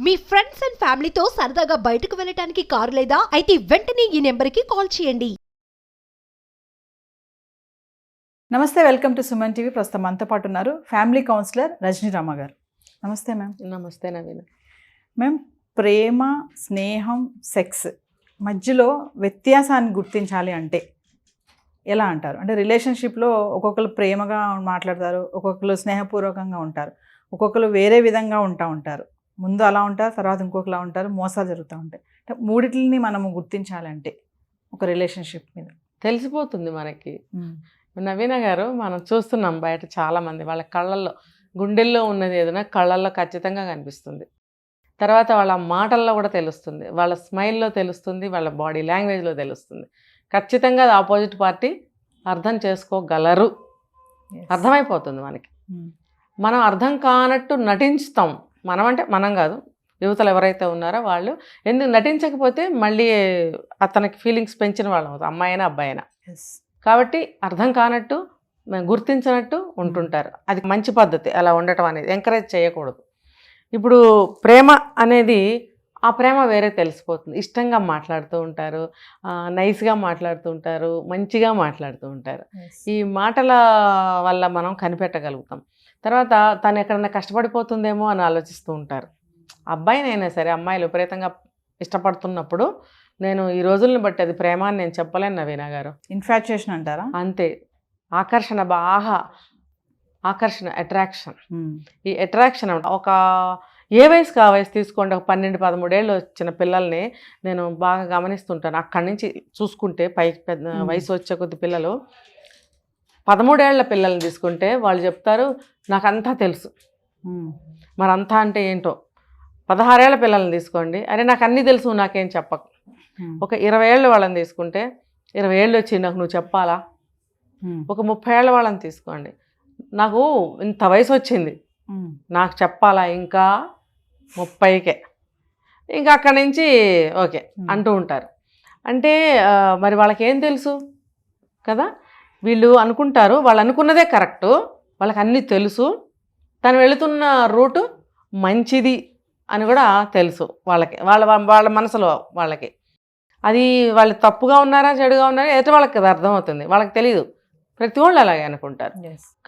Me friends and ఫ్యామిలీతో సరదాగా బయటకు వెళ్ళటానికి కారు లేదా అయితే వెంటనే ఈ నెంబర్కి కాల్ చేయండి. నమస్తే, వెల్కమ్ టు సుమన్ టీవీ. ప్రస్తుతం మనతో పాటు ఉన్నారు ఫ్యామిలీ కౌన్సిలర్ రజనీ రామ గారు. నమస్తే మ్యామ్. నమస్తే నవీన్. మ్యామ్, ప్రేమ, స్నేహం, సెక్స్ మధ్యలో వ్యత్యాసాన్ని గుర్తించాలి అంటే ఎలా అంటారు? అంటే రిలేషన్షిప్లో ఒక్కొక్కరు ప్రేమగా మాట్లాడతారు, ఒక్కొక్కరు స్నేహపూర్వకంగా ఉంటారు, ఒక్కొక్కరు వేరే విధంగా ఉంటారు. ముందు అలా ఉంటారు, తర్వాత ఇంకొకలా ఉంటారు, మోసాలు జరుగుతూ ఉంటాయి. అంటే మూడిటిని మనము గుర్తించాలంటే ఒక రిలేషన్షిప్ మీద తెలిసిపోతుంది మనకి. నవీన గారు, మనం చూస్తున్నాం బయట చాలామంది వాళ్ళ కళ్ళల్లో, గుండెల్లో ఉన్నది ఏదైనా కళ్ళల్లో ఖచ్చితంగా కనిపిస్తుంది. తర్వాత వాళ్ళ మాటల్లో కూడా తెలుస్తుంది, వాళ్ళ స్మైల్లో తెలుస్తుంది, వాళ్ళ బాడీ లాంగ్వేజ్లో తెలుస్తుంది. ఖచ్చితంగా అది ఆపోజిట్ పార్టీ అర్థం చేసుకోగలరు, అర్థమైపోతుంది మనకి. మనం అర్థం కానట్టు నటించుతాం. మనం అంటే మనం కాదు, యువతలు ఎవరైతే ఉన్నారో వాళ్ళు. ఎందుకు నటించకపోతే మళ్ళీ అతనికి ఫీలింగ్స్ పెంచిన వాళ్ళం అవుతాం, అమ్మాయి అయినా అబ్బాయి అయినా. కాబట్టి అర్థం కానట్టు గుర్తించినట్టు ఉంటుంటారు. అది మంచి పద్ధతి, అలా ఉండటం అనేది ఎంకరేజ్ చేయకూడదు. ఇప్పుడు ప్రేమ అనేది, ఆ ప్రేమ వేరే తెలిసిపోతుంది. ఇష్టంగా మాట్లాడుతూ ఉంటారు, నైస్గా మాట్లాడుతూ ఉంటారు, మంచిగా మాట్లాడుతూ ఉంటారు. ఈ మాటల వల్ల మనం కనిపెట్టగలుగుతాం. తర్వాత తను ఎక్కడన్నా కష్టపడిపోతుందేమో అని ఆలోచిస్తూ ఉంటారు. అబ్బాయినైనా సరే, అమ్మాయిలు విపరీతంగా ఇష్టపడుతున్నప్పుడు, నేను ఈ రోజులను బట్టి అది ప్రేమ అని నేను చెప్పలేను నవీన గారు. ఇన్ఫాచ్యుయేషన్ అంటారా? అంతే. ఆకర్షణ, బాగా ఆకర్షణ, అట్రాక్షన్. ఈ అట్రాక్షన్ ఒక ఏ వయసుకి ఆ వయసు తీసుకోండి. ఒక 12-13 ఏళ్ళు వచ్చిన పిల్లల్ని నేను బాగా గమనిస్తుంటాను. అక్కడి నుంచి చూసుకుంటే పైకి పెద్ద వయసు వచ్చే కొద్ది పిల్లలు, 13 ఏళ్ల పిల్లల్ని తీసుకుంటే వాళ్ళు చెప్తారు నాకంతా తెలుసు. మరంతా అంటే ఏంటో. 16 ఏళ్ల పిల్లల్ని తీసుకోండి, అరే నాకు అన్నీ తెలుసు, నాకేం చెప్పకు. ఒక 20 ఏళ్ళ వాళ్ళని తీసుకుంటే, 20 ఏళ్ళు వచ్చి నాకు నువ్వు చెప్పాలా. ఒక 30 ఏళ్ళ వాళ్ళని తీసుకోండి, నాకు ఇంత వయసు వచ్చింది, నాకు చెప్పాలా ఇంకా 30కే. ఇంకా అక్కడి నుంచి ఓకే అంటూ ఉంటారు. అంటే మరి వాళ్ళకేం తెలుసు కదా. వీళ్ళు అనుకుంటారు వాళ్ళు అనుకున్నదే కరెక్టు, వాళ్ళకి అన్నీ తెలుసు, తను వెళుతున్న రూటు మంచిది అని కూడా తెలుసు వాళ్ళకి, వాళ్ళ మనసులో వాళ్ళకి. అది వాళ్ళు తప్పుగా ఉన్నారా చెడుగా ఉన్నారా ఎదుటి వాళ్ళకి అది అర్థమవుతుంది, వాళ్ళకి తెలియదు. ప్రతి వాళ్ళు అలాగే అనుకుంటారు.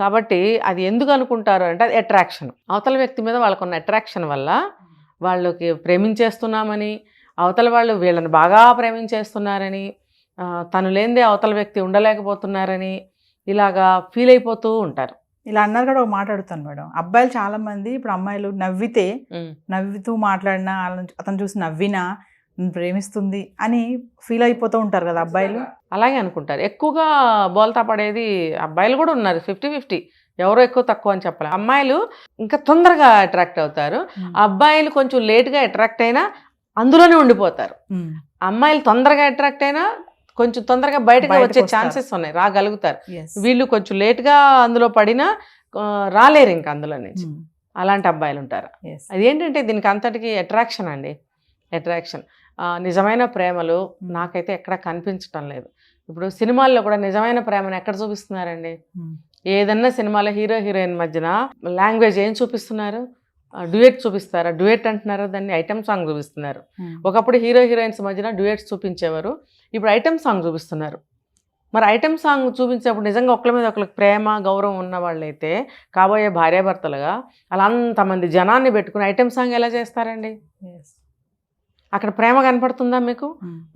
కాబట్టి అది ఎందుకు అనుకుంటారు అంటే అది అట్రాక్షన్. అవతల వ్యక్తి మీద వాళ్ళకున్న అట్రాక్షన్ వల్ల వాళ్ళకి ప్రేమించేస్తున్నామని, అవతల వాళ్ళు వీళ్ళని బాగా ప్రేమించేస్తున్నారని, తను లేనిదే అవతల వ్యక్తి ఉండలేకపోతున్నారని ఇలాగా ఫీల్ అయిపోతూ ఉంటారు. ఇలా అన్నారు కూడా ఒక మాట్లాడుతాను మేడం. అబ్బాయిలు చాలా మంది ఇప్పుడు అమ్మాయిలు నవ్వుతూ మాట్లాడినా, అతను చూసి నవ్వినా ప్రేమిస్తుంది అని ఫీల్ అయిపోతూ ఉంటారు కదా అబ్బాయిలు. అలాగే అనుకుంటారు. ఎక్కువగా బోల్తా పడేది అబ్బాయిలు కూడా ఉన్నారు, 50-50. ఎవరో ఎక్కువ తక్కువ అని చెప్పలేం. అమ్మాయిలు ఇంకా తొందరగా అట్రాక్ట్ అవుతారు, అబ్బాయిలు కొంచెం లేట్గా అట్రాక్ట్ అయినా అందులోనే ఉండిపోతారు. అమ్మాయిలు తొందరగా అట్రాక్ట్ అయినా కొంచెం తొందరగా బయటకు వచ్చే ఛాన్సెస్ ఉన్నాయి, రాగలుగుతారు. వీళ్ళు కొంచెం లేట్గా అందులో పడినా రాలేరు ఇంకా అందులో నుంచి. అలాంటి అబ్బాయిలు ఉంటారు. అదేంటంటే దీనికి అంతటికి అట్రాక్షన్ అండి, అట్రాక్షన్. నిజమైన ప్రేమలు నాకైతే ఎక్కడ కనిపించటం లేదు. ఇప్పుడు సినిమాల్లో కూడా నిజమైన ప్రేమను ఎక్కడ చూపిస్తున్నారండి? ఏదన్నా సినిమాలో హీరో హీరోయిన్ మధ్యన లాంగ్వేజ్ ఏం చూపిస్తున్నారు? డ్యూయెట్ చూపిస్తారా? డ్యూయెట్ అంటున్నారు, దాన్ని ఐటమ్ సాంగ్ చూపిస్తున్నారు. ఒకప్పుడు హీరో హీరోయిన్స్ మధ్యన డ్యూయెట్స్ చూపించేవారు, ఇప్పుడు ఐటమ్ సాంగ్ చూపిస్తున్నారు. మరి ఐటమ్ సాంగ్ చూపించేప్పుడు నిజంగా ఒకరి మీద ఒకరికి ప్రేమ గౌరవం ఉన్న వాళ్ళైతే కాబోయే భార్యాభర్తలుగా అలా అంతమంది జనాన్ని పెట్టుకుని ఐటమ్ సాంగ్ ఎలా చేస్తారండి? అక్కడ ప్రేమ కనపడుతుందా మీకు?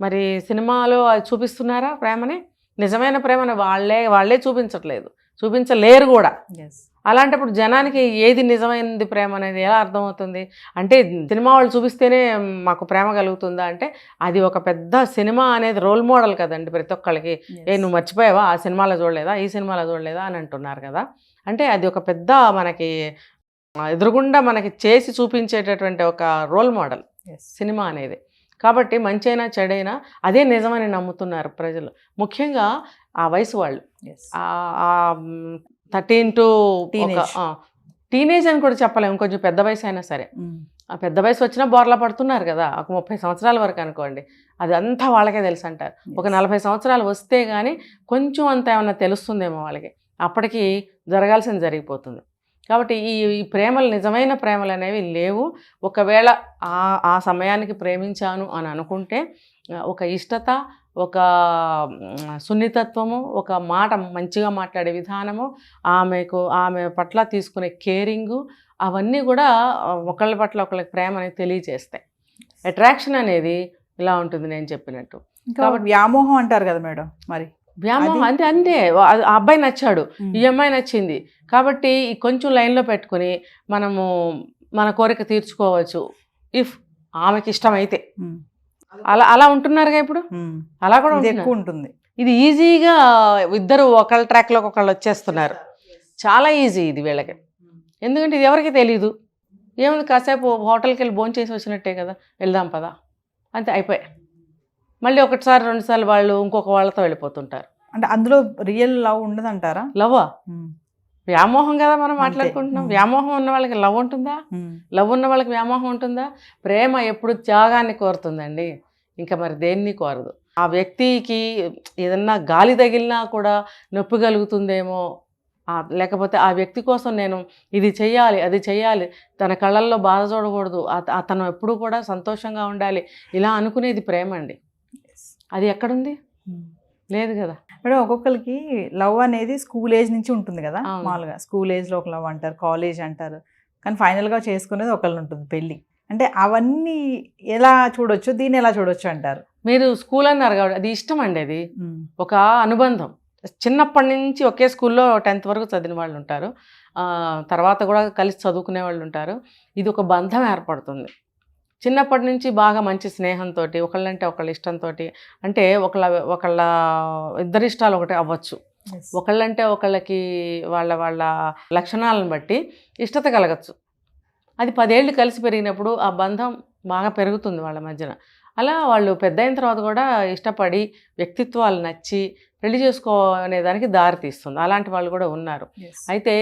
మరి సినిమాలో అది చూపిస్తున్నారా ప్రేమని? నిజమైన ప్రేమని వాళ్ళే చూపించట్లేదు, చూపించలేరు కూడా. అలాంటప్పుడు జనానికి ఏది నిజమైనది ప్రేమ అనేది ఎలా అర్థమవుతుంది? అంటే సినిమా వాళ్ళు చూపిస్తేనే మాకు ప్రేమ కలుగుతుందా అంటే అది ఒక పెద్ద సినిమా అనేది రోల్ మోడల్ కదండి ప్రతి ఒక్కళ్ళకి. నువ్వు మర్చిపోయావా, ఆ సినిమాలో చూడలేదా, ఈ సినిమాలో చూడలేదా అని అంటున్నారు కదా. అంటే అది ఒక పెద్ద మనకి ఎదురుగుండా మనకి చేసి చూపించేటటువంటి ఒక రోల్ మోడల్ సినిమా అనేది. కాబట్టి మంచి అయినా చెడైనా అదే నిజమని నమ్ముతున్నారు ప్రజలు, ముఖ్యంగా ఆ వయసు వాళ్ళు. 13 to టీనేజ్ అని కూడా చెప్పలేము, కొంచెం పెద్ద వయసు అయినా సరే. ఆ పెద్ద వయసు వచ్చినా బోర్లా పడుతున్నారు కదా. ఒక 30 సంవత్సరాల వరకు అనుకోండి, అది అంతా వాళ్ళకే తెలుసు అంటారు. ఒక 40 సంవత్సరాలు వస్తే కానీ కొంచెం అంత ఏమన్నా తెలుస్తుందేమో వాళ్ళకి, అప్పటికి జరగాల్సింది జరిగిపోతుంది. కాబట్టి ఈ ప్రేమలు నిజమైన ప్రేమలు అనేవి లేవు. ఒకవేళ ఆ సమయానికి ప్రేమించాను అని అనుకుంటే ఒక ఇష్టత, ఒక సున్నితత్వము, ఒక మాట మంచిగా మాట్లాడే విధానము, ఆమె పట్ల తీసుకునే కేరింగు, అవన్నీ కూడా ఒకళ్ళ పట్ల ఒకళ్ళకి ప్రేమ అనేది తెలియజేస్తాయి. అట్రాక్షన్ అనేది ఇలా ఉంటుంది నేను చెప్పినట్టు. కాబట్టి వ్యామోహం అంటారు కదా మేడం, మరి వ్యామోహం అంతే ఆ అబ్బాయి నచ్చాడు, ఈ అమ్మాయి నచ్చింది కాబట్టి కొంచెం లైన్లో పెట్టుకుని మనము మన కోరిక తీర్చుకోవచ్చు ఇఫ్ ఆమెకి ఇష్టమైతే. అలా ఉంటున్నారుగా ఇప్పుడు, అలా కూడా ఎక్కువ ఉంటుంది. ఇది ఈజీగా ఇద్దరు ఒకళ్ళ ట్రాక్లోకి ఒకళ్ళు వచ్చేస్తున్నారు. చాలా ఈజీ ఇది వీళ్ళకి, ఎందుకంటే ఇది ఎవరికి తెలీదు. ఏముంది, కాసేపు హోటల్కి వెళ్ళి భోంచేసి వచ్చినట్టే కదా, వెళ్దాం పదా అంతే, అయిపోయాయి. మళ్ళీ ఒకటిసారి రెండుసార్లు వాళ్ళు ఇంకొక వాళ్ళతో వెళ్ళిపోతుంటారు. అంటే అందులో రియల్ లవ్ ఉండదంటారా? లవ్వా? వ్యామోహం కదా మనం మాట్లాడుకుంటున్నాం. వ్యామోహం ఉన్న వాళ్ళకి లవ్ ఉంటుందా? లవ్ ఉన్న వాళ్ళకి వ్యామోహం ఉంటుందా? ప్రేమ ఎప్పుడు త్యాగాన్ని కోరుతుందండి, ఇంకా మరి దేన్ని కోరదు. ఆ వ్యక్తికి ఏదన్నా గాలి తగిలినా కూడా నొప్పి కలుగుతుందేమో, లేకపోతే ఆ వ్యక్తి కోసం నేను ఇది చెయ్యాలి అది చెయ్యాలి, తన కళ్ళల్లో బాధ చూడకూడదు, అతను ఎప్పుడు కూడా సంతోషంగా ఉండాలి, ఇలా అనుకునేది ప్రేమ అండి. అది ఎక్కడుంది? లేదు కదా మేడం. ఒక్కొక్కరికి లవ్ అనేది స్కూల్ ఏజ్ నుంచి ఉంటుంది కదా, మామూలుగా స్కూల్ ఏజ్లో ఒక లవ్ అంటారు, కాలేజ్ అంటారు, కానీ ఫైనల్గా చేసుకునేది ఒకళ్ళు ఉంటుంది పెళ్ళి. అంటే అవన్నీ ఎలా చూడొచ్చు, దీన్ని ఎలా చూడొచ్చు అంటారు? మీరు స్కూల్ అన్నారు కాబట్టి అది ఇష్టం అండి, అది ఒక అనుబంధం. చిన్నప్పటి నుంచి ఒకే స్కూల్లో 10th వరకు చదివిన వాళ్ళు ఉంటారు, తర్వాత కూడా కలిసి చదువుకునే వాళ్ళు ఉంటారు. ఇది ఒక బంధం ఏర్పడుతుంది చిన్నప్పటి నుంచి, బాగా మంచి స్నేహంతో, ఒకళ్ళంటే ఒకళ్ళ ఇష్టంతో. అంటే ఒకళ్ళ ఇద్దరి ఇష్టాలు ఒకటే అవ్వచ్చు, ఒకళ్ళంటే ఒకళ్ళకి వాళ్ళ లక్షణాలను బట్టి ఇష్టత కలగచ్చు. అది 10 ఏళ్ళు కలిసి పెరిగినప్పుడు ఆ బంధం బాగా పెరుగుతుంది వాళ్ళ మధ్యన. అలా వాళ్ళు పెద్ద అయిన తర్వాత కూడా ఇష్టపడి వ్యక్తిత్వాలు నచ్చి పెళ్లి చేసుకోనే దానికి దారి తీస్తుంది. అలాంటి వాళ్ళు కూడా ఉన్నారు. అయితే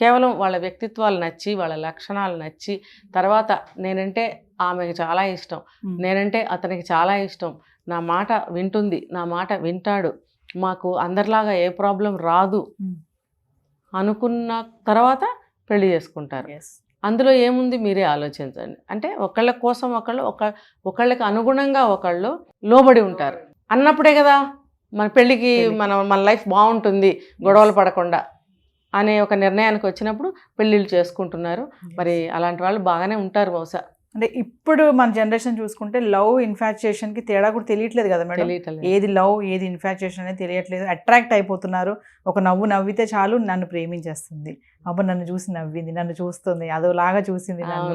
కేవలం వాళ్ళ వ్యక్తిత్వాలు నచ్చి, వాళ్ళ లక్షణాలు నచ్చి, తర్వాత నేనంటే ఆమెకి చాలా ఇష్టం, నేనంటే అతనికి చాలా ఇష్టం, నా మాట వింటుంది, నా మాట వింటాడు, మాకు అందరిలాగా ఏ ప్రాబ్లం రాదు అనుకున్న తర్వాత పెళ్లి చేసుకుంటారు. అందులో ఏముంది మీరే ఆలోచించండి. అంటే ఒకళ్ళ కోసం ఒకళ్ళకి అనుగుణంగా ఒకళ్ళు లోబడి ఉంటారు అన్నప్పుడే కదా మన పెళ్ళికి మన లైఫ్ బాగుంటుంది, గొడవలు పడకుండా అనే ఒక నిర్ణయానికి వచ్చినప్పుడు పెళ్ళిళ్ళు చేసుకుంటున్నారు. మరి అలాంటి వాళ్ళు బాగానే ఉంటారు బహుశా. అంటే ఇప్పుడు మన జనరేషన్ చూసుకుంటే లవ్ ఇన్ఫాక్చుయేషన్కి తేడా కూడా తెలియట్లేదు కదా మేడం. ఏది లవ్ ఏది ఇన్ఫాక్చుయేషన్ అనేది తెలియట్లేదు. అట్రాక్ట్ అయిపోతున్నారు. ఒక నవ్వు నవ్వితే చాలు నన్ను ప్రేమించేస్తుంది, అబ్బా నన్ను చూసి నవ్వింది, నన్ను చూస్తుంది, అదోలాగా చూసింది నన్ను.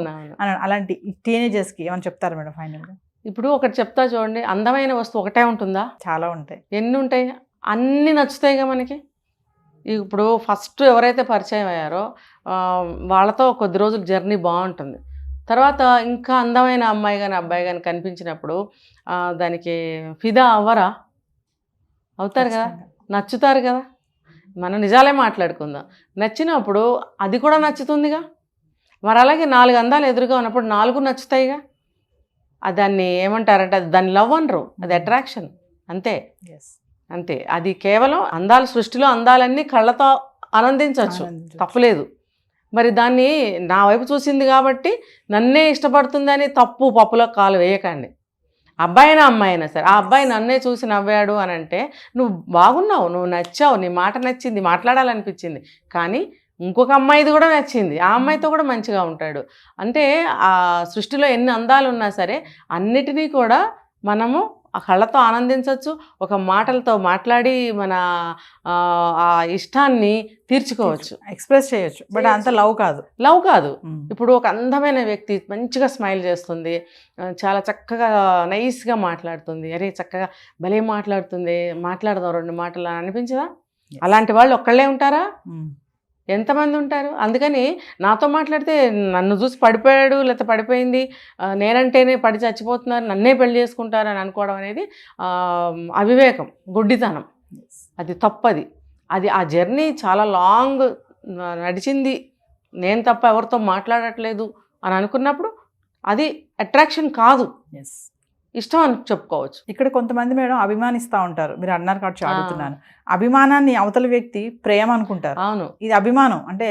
అలాంటి టీనేజర్స్కి ఏమైనా చెప్తారు మేడం ఫైనల్గా? ఇప్పుడు ఒకటి చెప్తా చూడండి, అందమైన వస్తువు ఒకటే ఉంటుందా? చాలా ఉంటాయి. ఎన్ని ఉంటాయి? అన్నీ నచ్చుతాయిగా మనకి. ఇప్పుడు ఫస్ట్ ఎవరైతే పరిచయం అయ్యారో వాళ్ళతో కొద్ది రోజులు జర్నీ బాగుంటుంది. తర్వాత ఇంకా అందమైన అమ్మాయి కానీ అబ్బాయి కానీ కనిపించినప్పుడు దానికి ఫిదా అవ్వరా? అవుతారు కదా, నచ్చుతారు కదా. మనం నిజాలే మాట్లాడుకుందాం. నచ్చినప్పుడు అది కూడా నచ్చుతుందిగా. మరి అలాగే 4 అందాలు ఎదురుగా ఉన్నప్పుడు 4 నచ్చుతాయిగా. దాన్ని ఏమంటారంటే దాన్ని లవ్ అనరు, అది అట్రాక్షన్ అంతే. అంతే. అది కేవలం అందాల సృష్టిలో అందాలన్నీ కళ్ళతో ఆనందించవచ్చు, తప్పులేదు. మరి దాన్ని నా వైపు చూసింది కాబట్టి నన్నే ఇష్టపడుతుందని పప్పులో కాలు వేయకండి. అబ్బాయి అయినా అమ్మాయి అయినా సరే, ఆ అబ్బాయి నన్నే చూసి నవ్వాడు అని అంటే నువ్వు బాగున్నావు, నువ్వు నచ్చావు, నీ మాట నచ్చింది, మాట్లాడాలనిపించింది, కానీ ఇంకొక అమ్మాయిది కూడా నచ్చింది, ఆ అమ్మాయితో కూడా మంచిగా ఉంటాడు. అంటే ఆ సృష్టిలో ఎన్ని అందాలు ఉన్నా సరే అన్నిటినీ కూడా మనము ఆ కళ్ళతో ఆనందించవచ్చు, ఒక మాటలతో మాట్లాడి మన ఆ ఇష్టాన్ని తీర్చుకోవచ్చు, ఎక్స్ప్రెస్ చేయొచ్చు. బట్ అంత లవ్ కాదు. ఇప్పుడు ఒక అందమైన వ్యక్తి మంచిగా స్మైల్ చేస్తుంది, చాలా చక్కగా నైస్గా మాట్లాడుతుంది, అరే చక్కగా భలే మాట్లాడుతుంది, మాట్లాడదాం 2 మాటలు అని అనిపించదా? అలాంటి వాళ్ళు ఒక్కళ్ళే ఉంటారా? ఎంతమంది ఉంటారు? అందుకని నాతో మాట్లాడితే నన్ను చూసి పడిపోయాడు లేకపోతే పడిపోయింది, నేనంటేనే పడి చచ్చిపోతున్నారు, నన్నే పెళ్లి చేసుకుంటారు అని అనుకోవడం అనేది అవివేకం, గుడ్డితనం. అది తప్పది. అది ఆ జర్నీ చాలా లాంగ్ నడిచింది, నేను తప్ప ఎవరితో మాట్లాడట్లేదు అని అనుకున్నప్పుడు అది అట్రాక్షన్ కాదు, ఇష్టం అని చెప్పుకోవచ్చు. ఇక్కడ కొంతమంది మేడం అభిమానిస్తూ ఉంటారు, మీరు అన్నారు కాబట్టి అడుగుతున్నాను. అభిమానాన్ని అవతల వ్యక్తి ప్రేమ అనుకుంటారు. అవును, ఇది అభిమానం. అంటే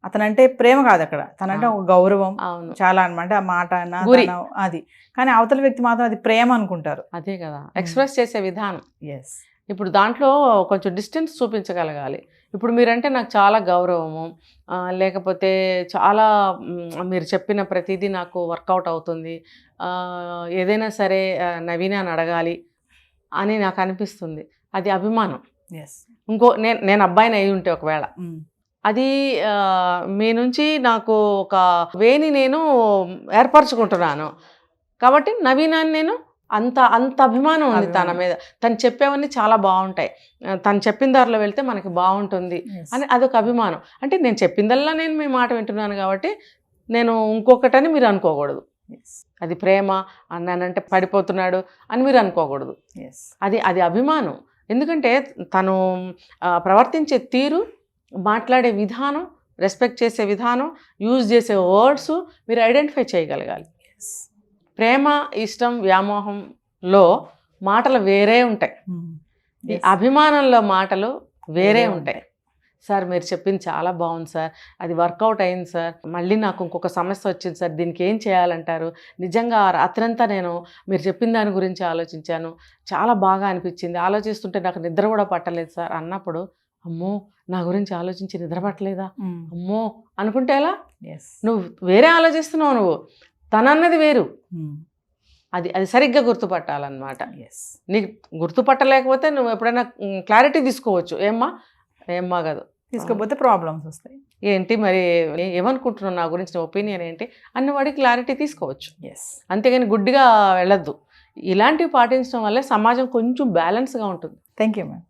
అతనంటే ప్రేమ కాదు అక్కడ, తనంటే ఒక గౌరవం అవును, చాలా అనమాట. ఆ మాట అన్న గురి. అది, కానీ అవతల వ్యక్తి మాత్రం అది ప్రేమ అనుకుంటారు. అదే కదా ఎక్స్ప్రెస్ చేసే విధానం. ఎస్. ఇప్పుడు దాంట్లో కొంచెం డిస్టెన్స్ చూపించగలగాలి. ఇప్పుడు మీరంటే నాకు చాలా గౌరవము, లేకపోతే చాలా మీరు చెప్పిన ప్రతిదీ నాకు వర్కౌట్ అవుతుంది, ఏదైనా సరే నవీన అని అడగాలి అని నాకు అనిపిస్తుంది. అది అభిమానం. ఎస్. నేను అబ్బాయిని అయి ఉంటే ఒకవేళ అది మీ నుంచి నాకు ఒక వేని నేను ఏర్పరచుకుంటున్నాను కాబట్టి నవీనాన్ని నేను అంత అభిమానం ఉంది తన మీద. తను చెప్పేవన్నీ చాలా బాగుంటాయి, తను చెప్పిన దారిలో వెళ్తే మనకి బాగుంటుంది అని అదొక అభిమానం. అంటే నేను చెప్పిందల్లా నేను మీ మాట వింటున్నాను కాబట్టి నేను ఇంకొకటని మీరు అనుకోకూడదు. అది ప్రేమ అన్నానంటే పడిపోతున్నాడు అని మీరు అనుకోకూడదు. అది అభిమానం. ఎందుకంటే తను ప్రవర్తించే తీరు, మాట్లాడే విధానం, రెస్పెక్ట్ చేసే విధానం, యూజ్ చేసే వర్డ్స్ మీరు ఐడెంటిఫై చేయగలగాలి. ప్రేమ, ఇష్టం, వ్యామోహంలో మాటలు వేరే ఉంటాయి, అభిమానంలో మాటలు వేరే ఉంటాయి. సార్ మీరు చెప్పింది చాలా బాగుంది సార్, అది వర్కౌట్ అయింది సార్, మళ్ళీ నాకు ఇంకొక సమస్య వచ్చింది సార్, దీనికి ఏం చేయాలంటారు? నిజంగా రాత్రంతా నేను మీరు చెప్పిన దాని గురించి ఆలోచించాను, చాలా బాగా అనిపించింది, ఆలోచిస్తుంటే నాకు నిద్ర కూడా పట్టలేదు సార్ అన్నప్పుడు, అమ్మో నా గురించి ఆలోచించి నిద్ర పట్టలేదా అమ్మో అనుకుంటే ఎలా? నువ్వు వేరే ఆలోచిస్తున్నావు, నువ్వు తనన్నది వేరు. అది సరిగ్గా గుర్తుపట్టాలన్నమాట. నీకు గుర్తుపట్టలేకపోతే నువ్వు ఎప్పుడైనా క్లారిటీ తీసుకోవచ్చు. ఏమ్మా కాదు, తీసుకోకపోతే ప్రాబ్లమ్స్ వస్తాయి. ఏంటి మరి ఏమనుకుంటున్నావు నా గురించి, నా ఒపీనియన్ ఏంటి అన్న వాడికి క్లారిటీ తీసుకోవచ్చు. అంతేగాని గుడ్డిగా వెళ్ళొద్దు. ఇలాంటివి పాటించడం వల్ల సమాజం కొంచెం బ్యాలెన్స్గా ఉంటుంది. Thank you ma'am.